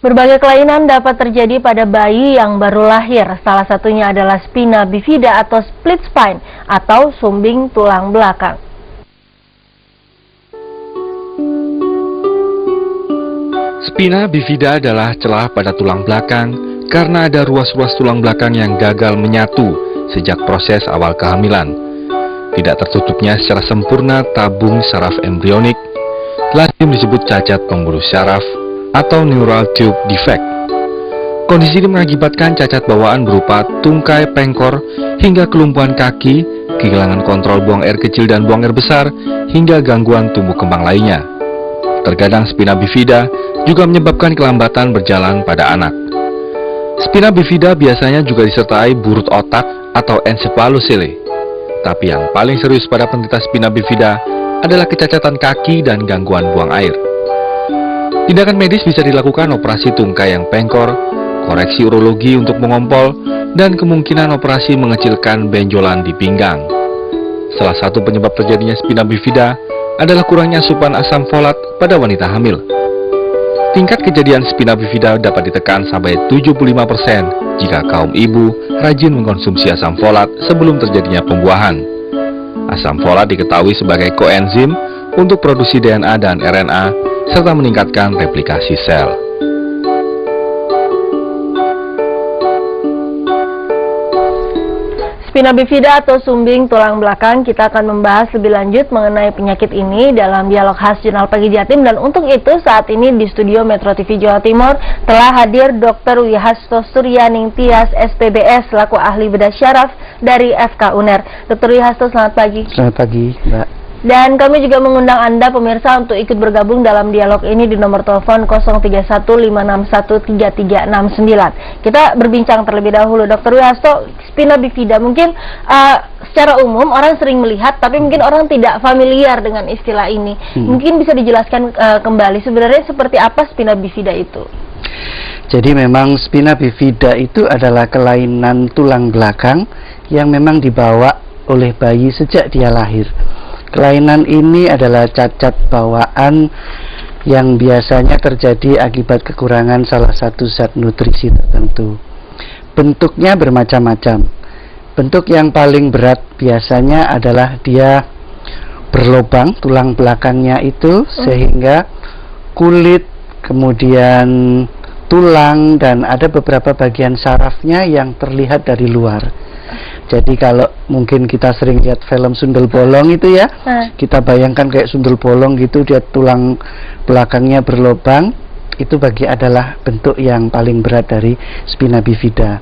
Berbagai kelainan dapat terjadi pada bayi yang baru lahir. Salah satunya adalah spina bifida atau split spine atau sumbing tulang belakang. Spina bifida adalah celah pada tulang belakang karena ada ruas-ruas tulang belakang yang gagal menyatu sejak proses awal kehamilan. Tidak tertutupnya secara sempurna tabung saraf embrionik, lazim disebut cacat pembuluh saraf atau neural tube defect. Kondisi ini mengakibatkan cacat bawaan berupa tungkai pengkor hingga kelumpuhan kaki, kehilangan kontrol buang air kecil dan buang air besar, hingga gangguan tumbuh kembang lainnya. Terkadang spina bifida juga menyebabkan kelambatan berjalan pada anak. Spina bifida biasanya juga disertai burut otak atau encephalocele. Tapi yang paling serius pada penderita spina bifida adalah kecacatan kaki dan gangguan buang air. Tindakan medis bisa dilakukan operasi tungkai yang pengkor, koreksi urologi untuk mengompol, dan kemungkinan operasi mengecilkan benjolan di pinggang. Salah satu penyebab terjadinya spina bifida adalah kurangnya asupan asam folat pada wanita hamil. Tingkat kejadian spina bifida dapat ditekan sampai 75% jika kaum ibu rajin mengkonsumsi asam folat sebelum terjadinya pembuahan. Asam folat diketahui sebagai koenzim untuk produksi DNA dan RNA serta meningkatkan replikasi sel. Spina bifida atau sumbing tulang belakang, kita akan membahas lebih lanjut mengenai penyakit ini dalam dialog khas Jurnal Pagi Jatim. Dan untuk itu saat ini di studio Metro TV Jawa Timur telah hadir Dr. Wihasto Suryaning Tias SPBS selaku ahli bedah syaraf dari FK UNER. Dr. Wihasto, selamat pagi. Selamat pagi, Mbak. Dan kami juga mengundang Anda pemirsa untuk ikut bergabung dalam dialog ini di nomor telepon 0315613369. Kita berbincang terlebih dahulu. Dr. Wihasto, spina bifida mungkin secara umum orang sering melihat, tapi mungkin orang tidak familiar dengan istilah ini. Mungkin bisa dijelaskan kembali sebenarnya seperti apa spina bifida itu? Jadi memang spina bifida itu adalah kelainan tulang belakang yang memang dibawa oleh bayi sejak dia lahir. Kelainan ini adalah cacat bawaan yang biasanya terjadi akibat kekurangan salah satu zat nutrisi tertentu. Bentuknya bermacam-macam. Bentuk yang paling berat biasanya adalah dia berlobang tulang belakangnya itu sehingga kulit, kemudian tulang, dan ada beberapa bagian sarafnya yang terlihat dari luar. Jadi kalau mungkin kita sering lihat film sundel bolong itu ya, kita bayangkan kayak sundel bolong gitu, dia tulang belakangnya berlobang, itu adalah bentuk yang paling berat dari spina bifida.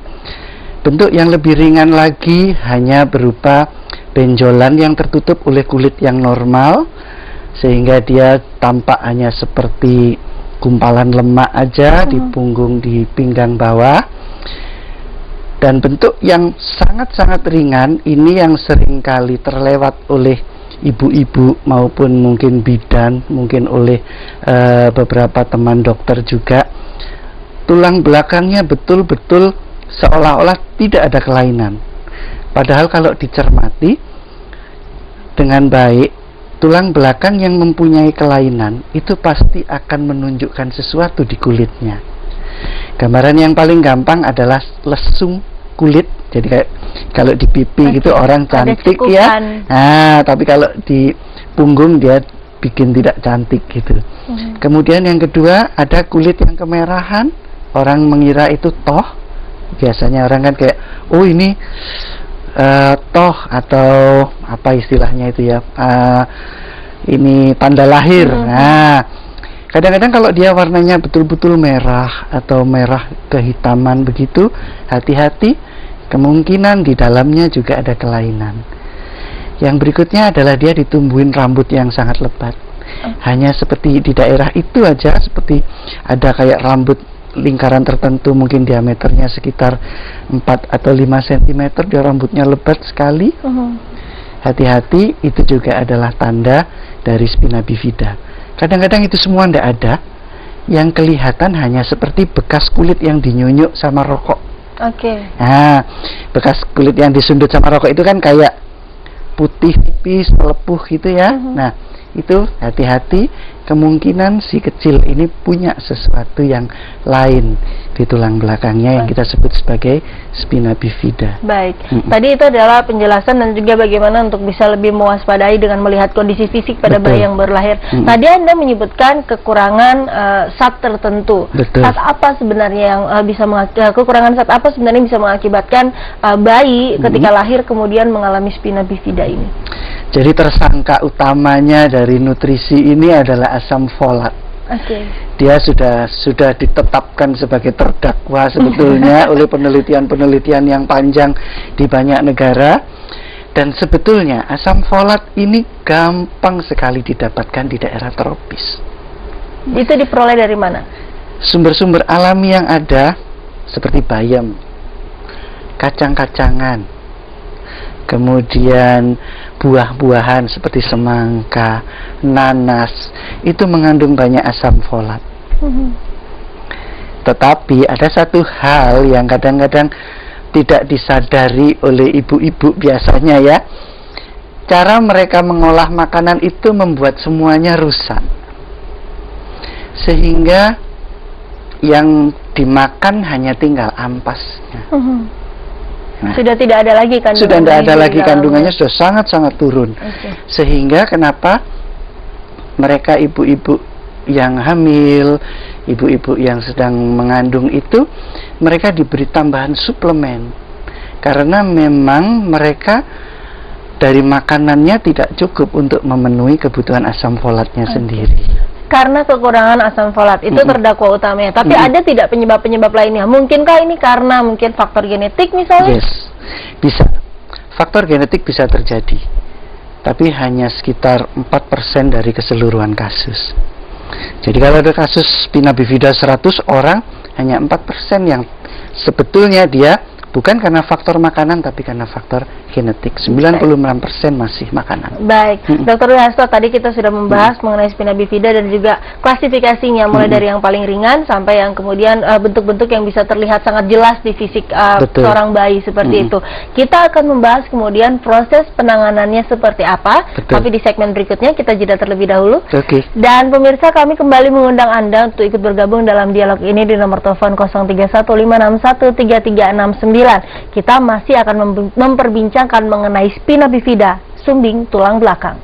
Bentuk yang lebih ringan lagi hanya berupa benjolan yang tertutup oleh kulit yang normal, sehingga dia tampak hanya seperti gumpalan lemak aja di punggung, di pinggang bawah. Dan bentuk yang sangat-sangat ringan ini yang seringkali terlewat oleh ibu-ibu maupun mungkin bidan, mungkin oleh beberapa teman dokter juga. Tulang belakangnya betul-betul seolah-olah tidak ada kelainan. Padahal kalau dicermati dengan baik, tulang belakang yang mempunyai kelainan itu pasti akan menunjukkan sesuatu di kulitnya. Gambaran yang paling gampang adalah lesung kulit. Jadi kayak kalau di pipi gitu orang cantik ya. Nah, tapi kalau di punggung dia bikin tidak cantik gitu. Kemudian yang kedua ada kulit yang kemerahan. Orang mengira itu toh. Biasanya orang kan kayak, oh ini toh atau apa istilahnya itu ya. Ini tanda lahir. Nah, kadang-kadang kalau dia warnanya betul-betul merah atau merah kehitaman begitu, hati-hati, kemungkinan di dalamnya juga ada kelainan. Yang berikutnya adalah dia ditumbuhin rambut yang sangat lebat. Hanya seperti di daerah itu aja, seperti ada kayak rambut lingkaran tertentu, mungkin diameternya sekitar 4 atau 5 cm, dia rambutnya lebat sekali. Hati-hati, itu juga adalah tanda dari spina bifida. Kadang-kadang itu semua tidak ada. Yang kelihatan hanya seperti bekas kulit yang dinyunyuk sama rokok. Nah, bekas kulit yang disundut sama rokok itu kan kayak putih tipis, melepuh gitu ya. Nah, itu hati-hati, kemungkinan si kecil ini punya sesuatu yang lain di tulang belakangnya yang kita sebut sebagai spina bifida. Baik, tadi itu adalah penjelasan dan juga bagaimana untuk bisa lebih mewaspadai dengan melihat kondisi fisik pada bayi yang baru lahir. Tadi Anda menyebutkan kekurangan zat tertentu. Zat apa sebenarnya yang kekurangan zat apa sebenarnya bisa mengakibatkan bayi ketika lahir kemudian mengalami spina bifida ini? Jadi tersangka utamanya dari nutrisi ini adalah asam folat. Dia sudah ditetapkan sebagai terdakwa sebetulnya oleh penelitian-penelitian yang panjang di banyak negara. Dan sebetulnya asam folat ini gampang sekali didapatkan di daerah tropis. Itu diperoleh dari mana? Sumber-sumber alami yang ada seperti bayam, kacang-kacangan, kemudian buah-buahan seperti semangka, nanas, itu mengandung banyak asam folat. Tetapi ada satu hal yang kadang-kadang tidak disadari oleh ibu-ibu biasanya ya. Cara mereka mengolah makanan itu membuat semuanya rusak. Sehingga yang dimakan hanya tinggal ampasnya. Nah, sudah tidak ada lagi kandungannya. Sudah tidak ada lagi kandungannya, sudah sangat-sangat turun. Sehingga kenapa mereka ibu-ibu yang hamil, ibu-ibu yang sedang mengandung itu, mereka diberi tambahan suplemen. Karena memang mereka dari makanannya tidak cukup untuk memenuhi kebutuhan asam folatnya sendiri. Karena kekurangan asam folat itu terdakwa utamanya. Tapi ada tidak penyebab-penyebab lainnya? Mungkinkah ini karena mungkin faktor genetik misalnya? Yes, bisa. Faktor genetik bisa terjadi. Tapi hanya sekitar 4% dari keseluruhan kasus. Jadi kalau ada kasus spina bifida 100 orang, hanya 4% yang sebetulnya dia bukan karena faktor makanan, tapi karena faktor genetik. 96% masih makanan. Baik, Dr. Wihasto, tadi kita sudah membahas mengenai spina bifida dan juga klasifikasinya, mulai dari yang paling ringan sampai yang kemudian bentuk-bentuk yang bisa terlihat sangat jelas di fisik seorang bayi seperti itu. Kita akan membahas kemudian proses penanganannya seperti apa, tapi di segmen berikutnya kita jeda terlebih dahulu. Dan pemirsa, kami kembali mengundang Anda untuk ikut bergabung dalam dialog ini di nomor telepon 0315613369. Kita masih akan memperbincangkan mengenai spina bifida, sumbing tulang belakang.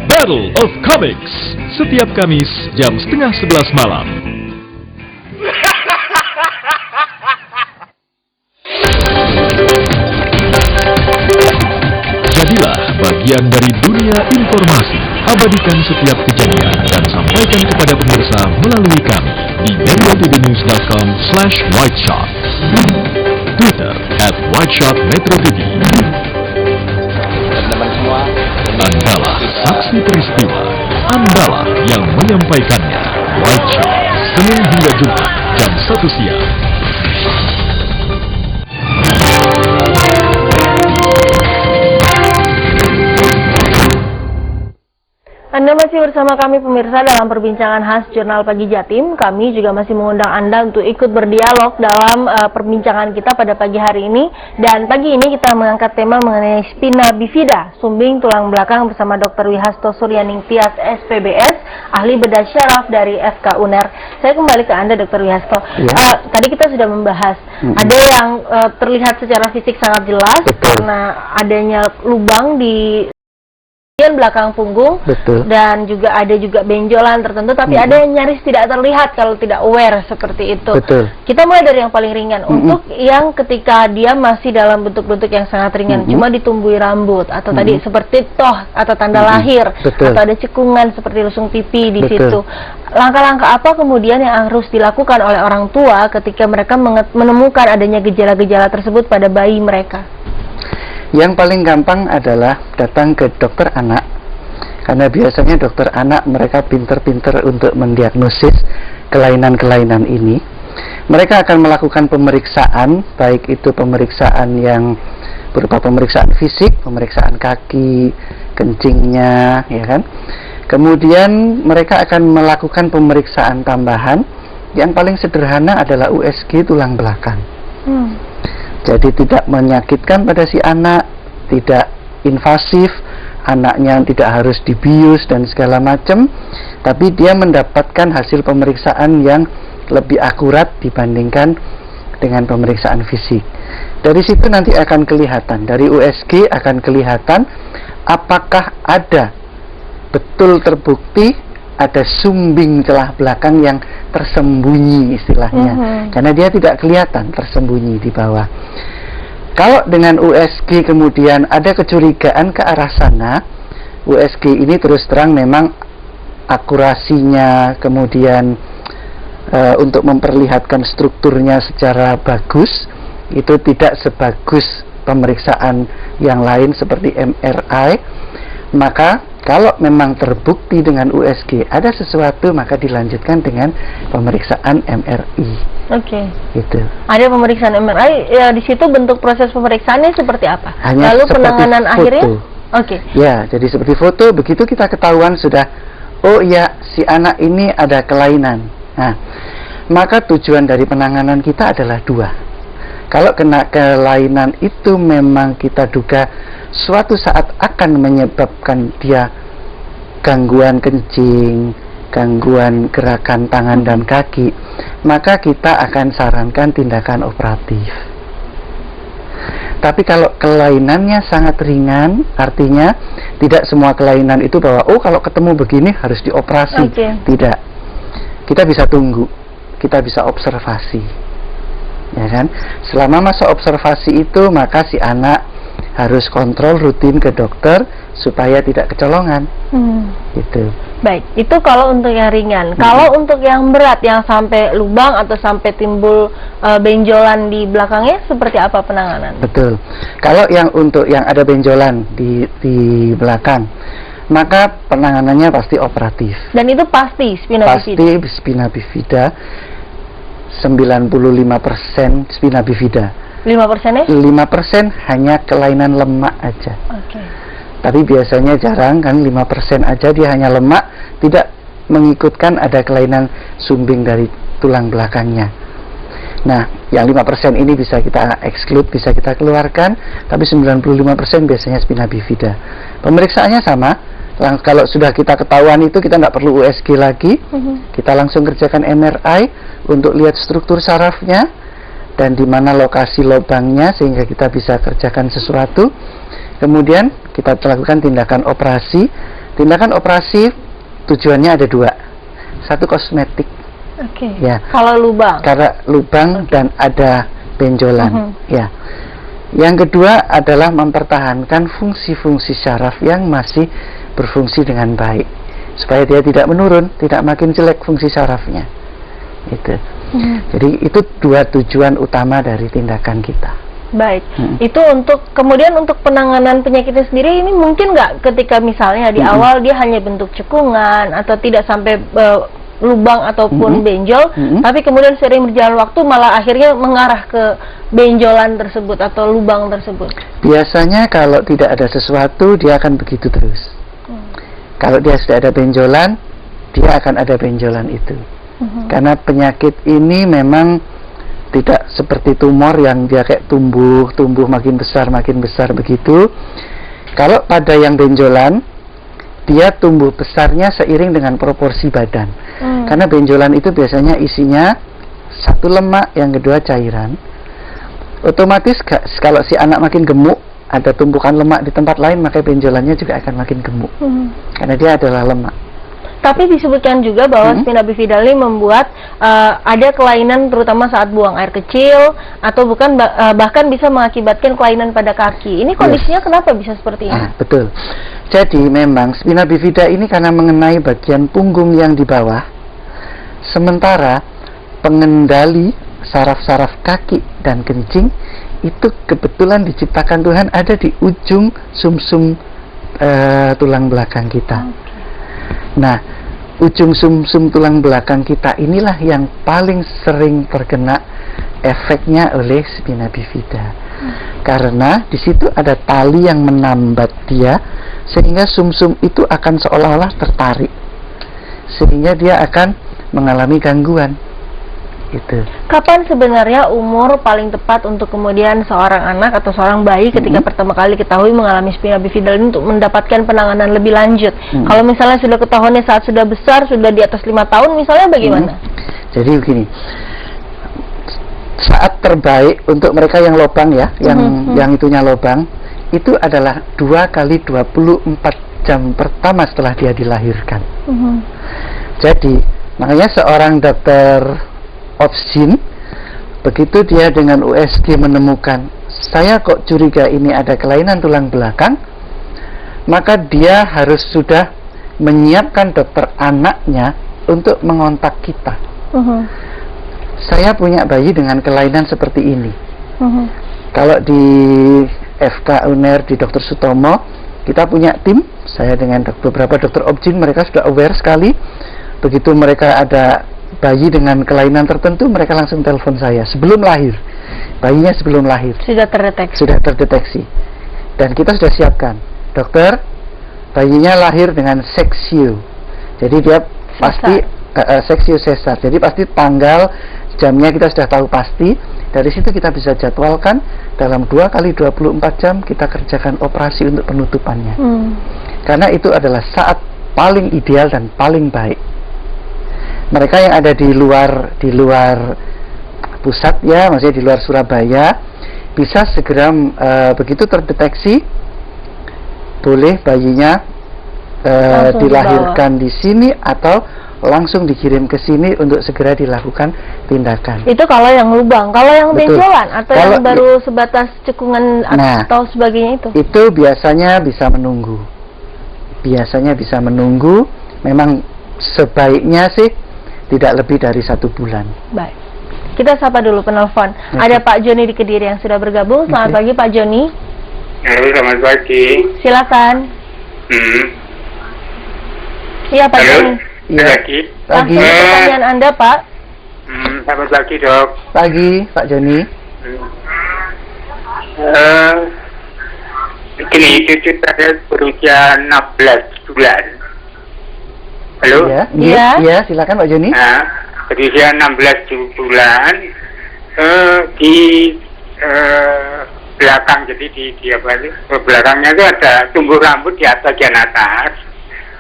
Battle of Comics setiap Kamis jam 10:30 malam. Jadilah bagian dari dunia informasi. Abadikan setiap kejadian dan sampaikan kepada pemirsa melalui kami di metrotvnews.com/whiteshot, Twitter @whiteshotmetrotv. Teman-teman semua, Andalah saksi peristiwa, Andalah yang menyampaikannya. White Shot, Senin hingga Jumat, jam 1 siang. Anda masih bersama kami pemirsa dalam perbincangan khas Jurnal Pagi Jatim. Kami juga masih mengundang Anda untuk ikut berdialog dalam perbincangan kita pada pagi hari ini. Dan pagi ini kita mengangkat tema mengenai spina bifida, sumbing tulang belakang bersama Dr. Wihasto Suryaningtyas SPBS, ahli bedah syaraf dari FK UNER. saya kembali ke Anda, Dr. Wihasto. Ya. Tadi kita sudah membahas, ada yang terlihat secara fisik sangat jelas. Betul. Karena adanya lubang di bagian belakang punggung. Betul. Dan juga ada juga benjolan tertentu, tapi ada yang nyaris tidak terlihat kalau tidak aware seperti itu. Betul. Kita mulai dari yang paling ringan. Untuk yang ketika dia masih dalam bentuk-bentuk yang sangat ringan, cuma ditumbuhi rambut atau tadi seperti toh atau tanda lahir, Betul. atau ada cekungan seperti lusung pipi di Betul. situ. Langkah-langkah apa kemudian yang harus dilakukan oleh orang tua ketika mereka menemukan adanya gejala-gejala tersebut pada bayi mereka? Yang paling gampang adalah datang ke dokter anak, karena biasanya dokter anak mereka pinter-pinter untuk mendiagnosis kelainan-kelainan ini. Mereka akan melakukan pemeriksaan, baik itu pemeriksaan yang berupa pemeriksaan fisik, pemeriksaan kaki, kencingnya, ya kan. Kemudian mereka akan melakukan pemeriksaan tambahan. Yang paling sederhana adalah USG tulang belakang. Jadi tidak menyakitkan pada si anak, tidak invasif, anaknya tidak harus dibius dan segala macam, tapi dia mendapatkan hasil pemeriksaan yang lebih akurat dibandingkan dengan pemeriksaan fisik. Dari situ nanti akan kelihatan, dari USG akan kelihatan apakah ada betul terbukti ada sumbing celah belakang yang tersembunyi istilahnya, karena dia tidak kelihatan, tersembunyi di bawah. Kalau dengan USG kemudian ada kecurigaan ke arah sana, USG ini terus terang memang akurasinya kemudian untuk memperlihatkan strukturnya secara bagus itu tidak sebagus pemeriksaan yang lain seperti MRI. Maka kalau memang terbukti dengan USG ada sesuatu, maka dilanjutkan dengan pemeriksaan MRI. Oke. Gitu. Ada pemeriksaan MRI, ya di situ bentuk proses pemeriksaannya seperti apa? Hanya lalu seperti penanganan foto. akhirnya? Oke. Ya, jadi seperti foto, begitu kita ketahuan sudah, oh ya, si anak ini ada kelainan. Nah, maka tujuan dari penanganan kita adalah dua. Kalau kena kelainan itu memang kita duga suatu saat akan menyebabkan dia gangguan kencing, gangguan gerakan tangan dan kaki, maka kita akan sarankan tindakan operatif. Tapi kalau kelainannya sangat ringan, artinya tidak semua kelainan itu bahwa oh kalau ketemu begini harus dioperasi. Tidak. Kita bisa tunggu, kita bisa observasi, ya kan? Selama masa observasi itu maka si anak harus kontrol rutin ke dokter supaya tidak kecolongan. Gitu. Baik, itu kalau untuk yang ringan. Kalau untuk yang berat, yang sampai lubang atau sampai timbul benjolan di belakangnya, seperti apa penanganan? Betul. Kalau yang untuk yang ada benjolan di belakang, maka penanganannya pasti operatif. Dan itu pasti spina bifida? Pasti spina bifida, 95% spina bifida. 5%-nya? 5% hanya kelainan lemak aja. Oke. Tapi biasanya jarang kan, 5% aja dia hanya lemak, tidak mengikutkan ada kelainan sumbing dari tulang belakangnya. Nah, yang 5% ini bisa kita exclude, bisa kita keluarkan, tapi 95% biasanya spina bifida. Pemeriksaannya sama, kalau sudah kita ketahuan itu kita nggak perlu USG lagi, kita langsung kerjakan MRI untuk lihat struktur sarafnya dan di mana lokasi lubangnya sehingga kita bisa kerjakan sesuatu. Kemudian kita lakukan tindakan operasi. Tindakan operasi tujuannya ada dua. Satu kosmetik. Oke. Ya. Kalau lubang. Karena lubang dan ada benjolan. Ya. Yang kedua adalah mempertahankan fungsi-fungsi saraf yang masih berfungsi dengan baik supaya dia tidak menurun, tidak makin jelek fungsi sarafnya. Itu. Jadi itu dua tujuan utama dari tindakan kita. Baik, itu untuk kemudian untuk penanganan penyakitnya sendiri ini mungkin nggak ketika misalnya di awal dia hanya bentuk cekungan atau tidak sampai lubang ataupun benjol, tapi kemudian sering berjalan waktu malah akhirnya mengarah ke benjolan tersebut atau lubang tersebut. Biasanya kalau tidak ada sesuatu dia akan begitu terus. Kalau dia sudah ada benjolan, dia akan ada benjolan itu. Karena penyakit ini memang tidak seperti tumor yang dia kayak tumbuh makin besar begitu. Kalau pada yang benjolan dia tumbuh besarnya seiring dengan proporsi badan. Karena benjolan itu biasanya isinya satu lemak, yang kedua cairan. Otomatis kalau si anak makin gemuk, ada tumpukan lemak di tempat lain, maka benjolannya juga akan makin gemuk. Karena dia adalah lemak. Tapi disebutkan juga bahwa spina bifida ini membuat ada kelainan terutama saat buang air kecil, atau bahkan bisa mengakibatkan kelainan pada kaki. Ini kondisinya kenapa bisa seperti ini? Betul. Jadi memang spina bifida ini karena mengenai bagian punggung yang di bawah, sementara pengendali saraf-saraf kaki dan kencing itu kebetulan diciptakan Tuhan ada di ujung sumsum tulang belakang kita. Nah, ujung sumsum tulang belakang kita inilah yang paling sering terkena efeknya oleh spina bifida. Karena di situ ada tali yang menambat dia, sehingga sumsum itu akan seolah-olah tertarik, sehingga dia akan mengalami gangguan. Itu. Kapan sebenarnya umur paling tepat untuk kemudian seorang anak atau seorang bayi ketika pertama kali ketahui mengalami spina bifida ini untuk mendapatkan penanganan lebih lanjut? Kalau misalnya sudah ketahuannya saat sudah besar, sudah di atas 5 tahun misalnya, bagaimana? Jadi begini, saat terbaik untuk mereka yang lobang ya, yang itunya lobang, itu adalah 2 kali 24 jam pertama setelah dia dilahirkan. Jadi makanya seorang dokter obstin, begitu dia dengan USG menemukan, saya kok curiga ini ada kelainan tulang belakang, maka dia harus sudah menyiapkan dokter anaknya untuk mengontak kita. Saya punya bayi dengan kelainan seperti ini. Kalau di FK UNER di Dr. Sutomo, kita punya tim, saya dengan beberapa dokter obstin, mereka sudah aware sekali. Begitu mereka ada bayi dengan kelainan tertentu, mereka langsung telepon saya sebelum lahir. Bayinya sebelum lahir sudah terdeteksi. Dan kita sudah siapkan, dokter, bayinya lahir dengan seksio. Jadi dia pasti seksio sesar. Jadi pasti tanggal, jamnya kita sudah tahu pasti. Dari situ kita bisa jadwalkan dalam 2 kali 24 jam kita kerjakan operasi untuk penutupannya. Karena itu adalah saat paling ideal dan paling baik. Mereka yang ada di luar pusat ya, maksudnya di luar Surabaya, bisa segera begitu terdeteksi, boleh bayinya dilahirkan di sini atau langsung dikirim ke sini untuk segera dilakukan tindakan. Itu kalau yang lubang. Kalau yang benjolan atau kalau yang baru sebatas cekungan atau sebagainya itu biasanya bisa menunggu. Memang sebaiknya sih tidak lebih dari 1 bulan. Baik. Kita sapa dulu penelpon. Ada Pak Joni di Kediri yang sudah bergabung. Selamat pagi Pak Joni. Halo, selamat pagi. Silakan. Iya Pak Joni. Pagi. Pertanyaan Anda Pak. Selamat pagi Dok. Pagi Pak Joni. Begini, cucu saya berusia 16 bulan. Halo? Iya, silakan Pak Joni. Nah, berusia 16 bulan, di belakang, jadi di belakangnya itu ada tumbuh rambut di atas bagian atas,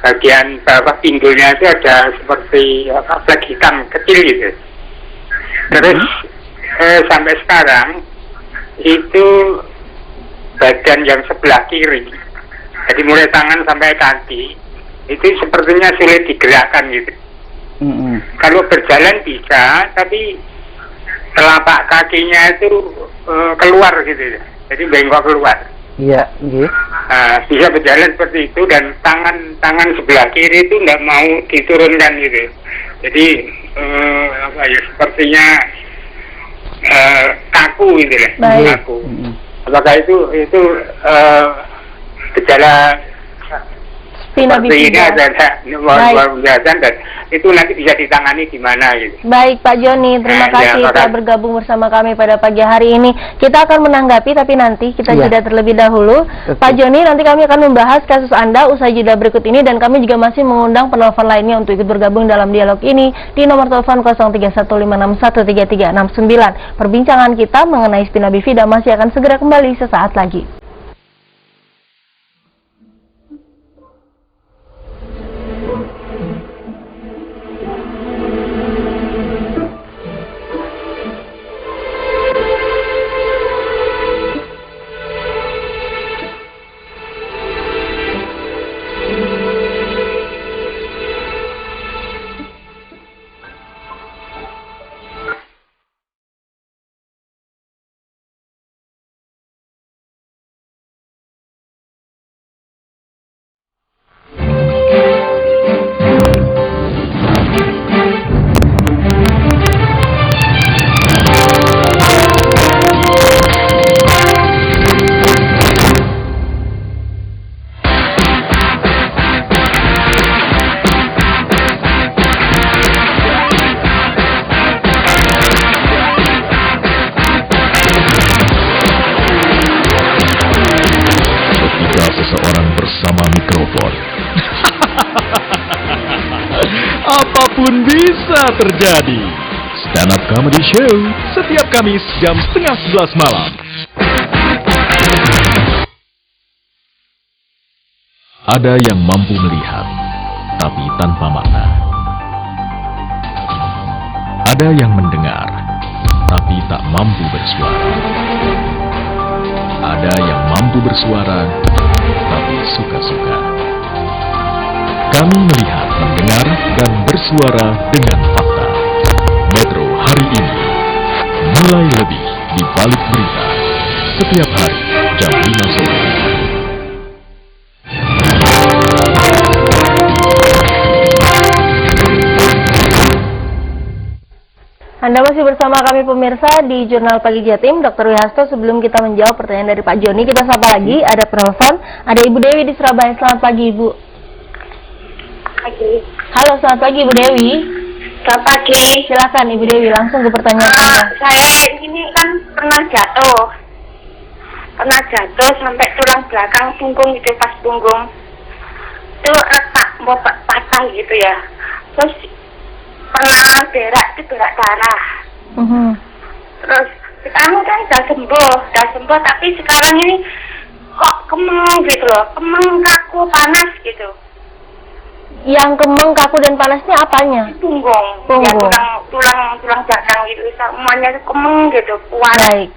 bagian bawah pinggulnya itu ada seperti flek hitam kecil gitu. Terus sampai sekarang itu badan yang sebelah kiri, jadi mulai tangan sampai kaki, itu sepertinya sulit digerakkan gitu. Kalau berjalan bisa, tapi telapak kakinya itu keluar gitu, jadi bengkok keluar. Iya, bisa berjalan seperti itu, dan tangan sebelah kiri itu nggak mau diturunkan gitu. Jadi sepertinya kaku gitu lah, kaku. Apakah itu gejala seperti ini ada penjelasan, dan itu nanti bisa ditangani di mana gitu. Baik Pak Joni, terima kasih telah bergabung bersama kami pada pagi hari ini. Kita akan menanggapi, tapi nanti kita jeda terlebih dahulu. Pak Joni, nanti kami akan membahas kasus Anda usai jeda berikut ini, dan kami juga masih mengundang penelpon lainnya untuk ikut bergabung dalam dialog ini di nomor telepon 0315613369. Perbincangan kita mengenai spina bifida masih akan segera kembali sesaat lagi. bersama mikrofon. Apapun bisa terjadi. Stand Up Comedy Show setiap Kamis jam 10:30 malam. Ada yang mampu melihat, tapi tanpa makna. Ada yang mendengar, tapi tak mampu bersuara. Ada yang mampu bersuara, tapi suka-suka. Kami melihat, mendengar, dan bersuara dengan fakta. Metro hari ini, mulai lebih di balik berita. Setiap hari, jam 5 sore. Anda masih bersama kami pemirsa di Jurnal Pagi Jatim, Dr. Wihasto. Sebelum kita menjawab pertanyaan dari Pak Joni, kita sapa lagi, ada penelpon, ada Ibu Dewi di Surabaya. Selamat pagi, Ibu. Pagi. Halo, selamat pagi, Ibu Dewi. Selamat pagi. Silakan Ibu Dewi, langsung ke pertanyaan Anda. Saya ini kan pernah jatuh sampai tulang belakang punggung gitu, pas punggung itu retak, mau patah gitu ya. Terus pernah berak darah. Terus sekarang kan udah sembuh, tapi sekarang ini kok kemeng gitu loh, kemeng, kaku, panas gitu. Yang kemeng, kaku, dan panasnya apanya? Punggung. Ya, tulang belakang gitu, semuanya kemeng gitu, kuat. Baik.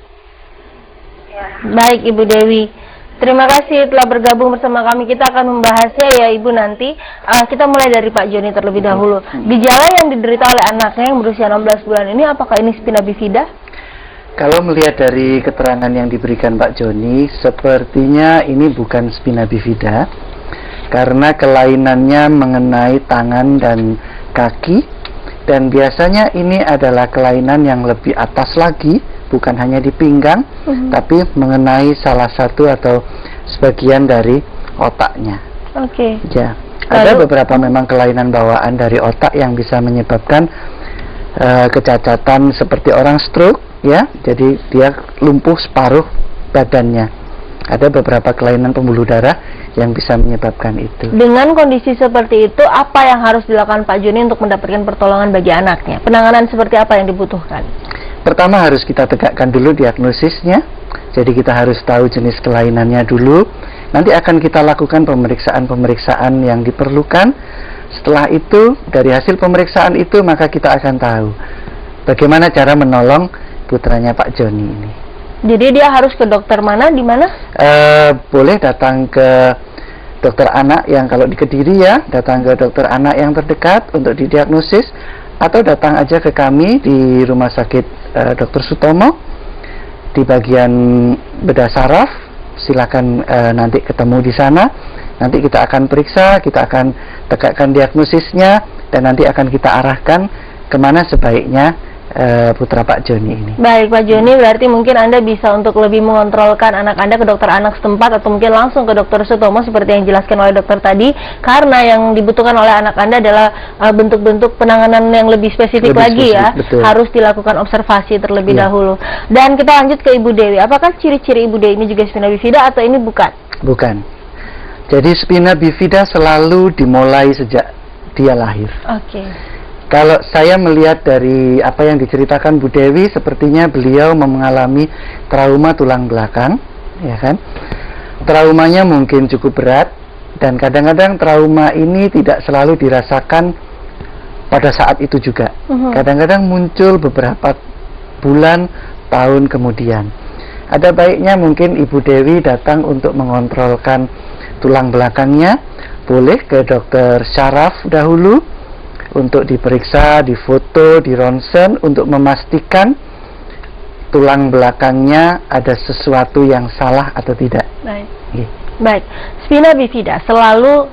Ya. Baik, Ibu Dewi. Terima kasih telah bergabung bersama kami. Kita akan membahasnya ya Ibu nanti. Kita mulai dari Pak Joni terlebih dahulu. Gejala yang diderita oleh anaknya yang berusia 16 bulan ini, apakah ini spina bifida? Kalau melihat dari keterangan yang diberikan Pak Joni, sepertinya ini bukan spina bifida, karena kelainannya mengenai tangan dan kaki, dan biasanya ini adalah kelainan yang lebih atas lagi, bukan hanya di pinggang, tapi mengenai salah satu atau sebagian dari otaknya. Oke. Ya, ada beberapa memang kelainan bawaan dari otak yang bisa menyebabkan kecacatan seperti orang stroke, ya. Jadi dia lumpuh separuh badannya. Ada beberapa kelainan pembuluh darah yang bisa menyebabkan itu. Dengan kondisi seperti itu, apa yang harus dilakukan Pak Joni untuk mendapatkan pertolongan bagi anaknya? Penanganan seperti apa yang dibutuhkan? Pertama harus kita tegakkan dulu diagnosisnya. Jadi kita harus tahu jenis kelainannya dulu. Nanti akan kita lakukan pemeriksaan-pemeriksaan yang diperlukan. Setelah itu, dari hasil pemeriksaan itu, maka kita akan tahu bagaimana cara menolong putranya Pak Joni ini. Jadi dia harus ke dokter mana, di mana? Boleh datang ke dokter anak yang kalau di Kediri ya, datang ke dokter anak yang terdekat untuk didiagnosis, atau datang aja ke kami di Rumah Sakit Dr. Sutomo di bagian bedah saraf. Silakan nanti ketemu di sana. Nanti kita akan periksa, kita akan tegakkan diagnosisnya, dan nanti akan kita arahkan kemana sebaiknya putra Pak Joni ini. Baik Pak Joni, berarti mungkin Anda bisa untuk lebih mengontrolkan anak Anda ke dokter anak setempat, atau mungkin langsung ke Dr. Sutomo seperti yang dijelaskan oleh dokter tadi, karena yang dibutuhkan oleh anak Anda adalah bentuk-bentuk penanganan yang lebih spesifik lagi ya. Betul. Harus dilakukan observasi terlebih dahulu. Dan kita lanjut ke Ibu Dewi. Apakah ciri-ciri Ibu Dewi ini juga spina bifida atau ini bukan? Bukan. Jadi spina bifida selalu dimulai sejak dia lahir. Oke. Kalau saya melihat dari apa yang diceritakan Bu Dewi, sepertinya beliau mengalami trauma tulang belakang, ya kan? Traumanya mungkin cukup berat, dan kadang-kadang trauma ini tidak selalu dirasakan pada saat itu juga. Kadang-kadang muncul beberapa bulan, tahun kemudian. Ada baiknya mungkin Ibu Dewi datang untuk mengontrolkan tulang belakangnya, boleh ke dokter syaraf dahulu, untuk diperiksa, difoto, dironsen untuk memastikan tulang belakangnya ada sesuatu yang salah atau tidak. Baik. Baik. Spina bifida selalu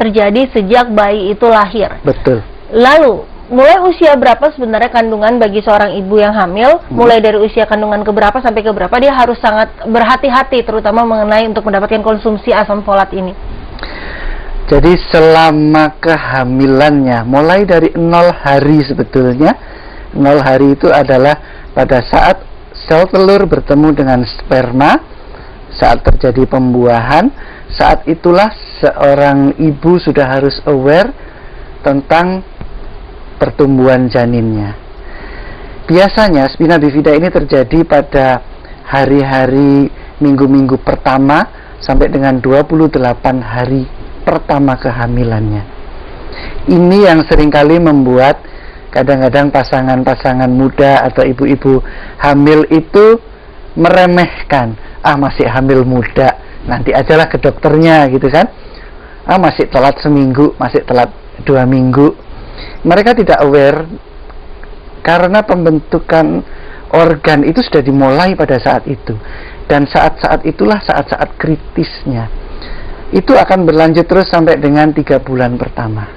terjadi sejak bayi itu lahir. Betul. Lalu, mulai usia berapa sebenarnya kandungan bagi seorang ibu yang hamil? Mulai dari usia kandungan keberapa sampai keberapa dia harus sangat berhati-hati, terutama mengenai untuk mendapatkan konsumsi asam folat ini? Jadi selama kehamilannya, mulai dari 0 hari sebetulnya. 0 hari itu adalah pada saat sel telur bertemu dengan sperma, saat terjadi pembuahan, saat itulah seorang ibu sudah harus aware tentang pertumbuhan janinnya. Biasanya spina bifida ini terjadi pada hari-hari minggu-minggu pertama sampai dengan 28 hari pertama kehamilannya. Ini yang seringkali membuat kadang-kadang pasangan-pasangan muda atau ibu-ibu hamil itu meremehkan, masih hamil muda, nanti ajalah ke dokternya gitu kan, masih telat seminggu, masih telat 2 minggu. Mereka tidak aware karena pembentukan organ itu sudah dimulai pada saat itu, dan saat-saat itulah saat-saat kritisnya. Itu akan berlanjut terus sampai dengan 3 bulan pertama.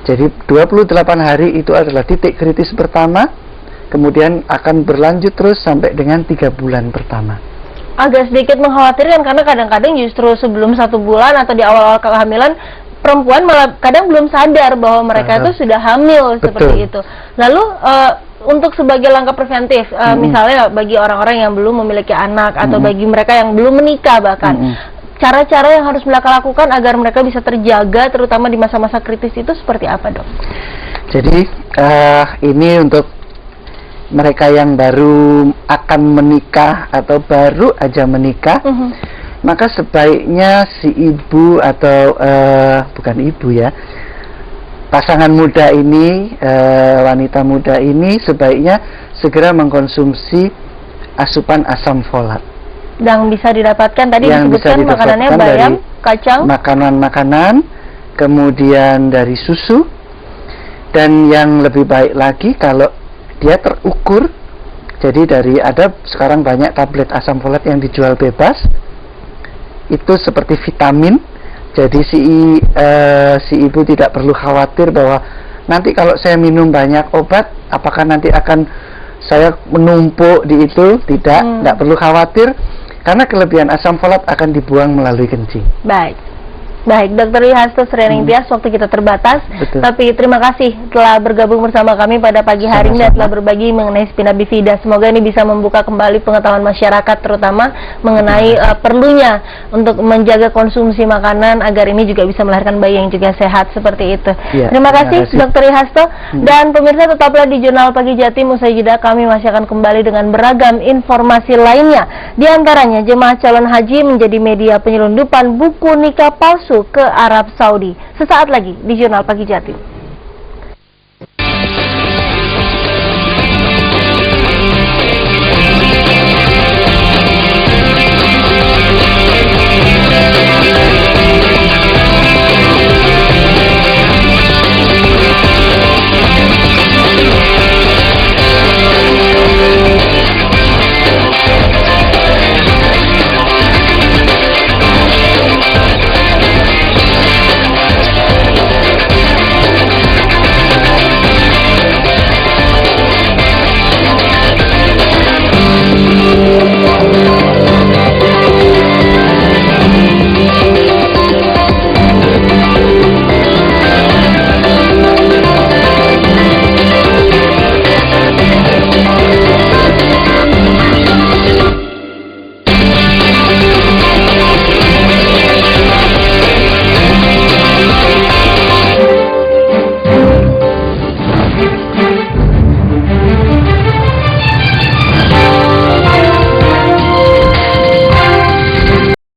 Jadi 28 hari itu adalah titik kritis pertama, kemudian akan berlanjut terus sampai dengan 3 bulan pertama. Agak sedikit mengkhawatirkan karena kadang-kadang justru sebelum 1 bulan atau di awal-awal kehamilan, perempuan malah kadang belum sadar bahwa mereka itu sudah hamil. Betul. Seperti itu. Lalu untuk sebagai langkah preventif, misalnya bagi orang-orang yang belum memiliki anak atau bagi mereka yang belum menikah bahkan, cara-cara yang harus mereka lakukan agar mereka bisa terjaga terutama di masa-masa kritis itu seperti apa, Dok? Jadi ini untuk mereka yang baru akan menikah atau baru aja menikah, maka sebaiknya si ibu atau bukan ibu ya, pasangan muda ini, wanita muda ini sebaiknya segera mengkonsumsi asupan asam folat. Yang bisa didapatkan tadi disebutkan makanannya bayam, kacang, makanan-makanan, kemudian dari susu, dan yang lebih baik lagi kalau dia terukur. Jadi ada sekarang banyak tablet asam folat yang dijual bebas, itu seperti vitamin. Jadi si ibu tidak perlu khawatir bahwa nanti kalau saya minum banyak obat, apakah nanti akan saya menumpuk di itu. Tidak perlu khawatir, karena kelebihan asam folat akan dibuang melalui kencing. Baik, Dr. Wihasto Srianingtyas, waktu kita terbatas. Betul. Tapi terima kasih telah bergabung bersama kami pada pagi hari ini dan telah berbagi mengenai spina bifida. Semoga ini bisa membuka kembali pengetahuan masyarakat, terutama mengenai perlunya untuk menjaga konsumsi makanan agar ini juga bisa melahirkan bayi yang juga sehat seperti itu. Ya, terima kasih Dr. Wihasto. Dan pemirsa, tetaplah di Jurnal Pagi Jatim. Usai jeda kami masih akan kembali dengan beragam informasi lainnya. Di antaranya jemaah calon haji menjadi media penyelundupan buku nikah palsu ke Arab Saudi. Sesaat lagi di Jurnal Pagi Jatim.